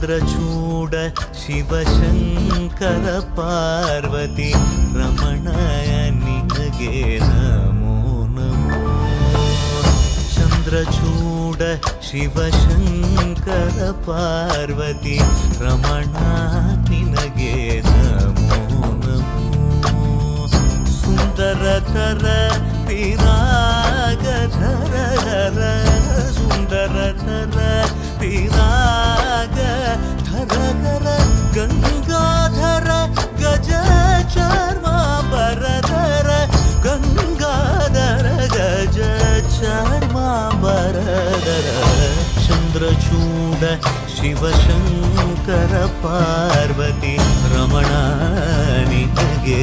ಚಂದ್ರಚೂಡ ಶಿವಶಂಕರ ಪಾರ್ವತಿ ರಮಣಯ ನಿನಗೆ ನಮೋ ನಮೋ. ಚಂದ್ರಚೂಡ ಶಿವಶಂಕರ ಪಾರ್ವತಿ ರಮಣ ನಿನಗೆ ನಮೋ ನಮೋ. ಸುಂದರತರ ಪಿರಾಗಧರ ಹರ ಸುಂದರತರ ಪಿರಾಗ ಧರಧರ ಗಂಗಾಧರ ಗಜ ಚರ್ಮಾಂಬರಧರ ಗಂಗಾಧರ ಗಜ ಚರ್ಮಾಂಬರಧರ. ಚಂದ್ರಚೂಡ ಶಿವಶಂಕರ ಪಾರ್ವತಿ ರಮಣ ನಿನಗೆ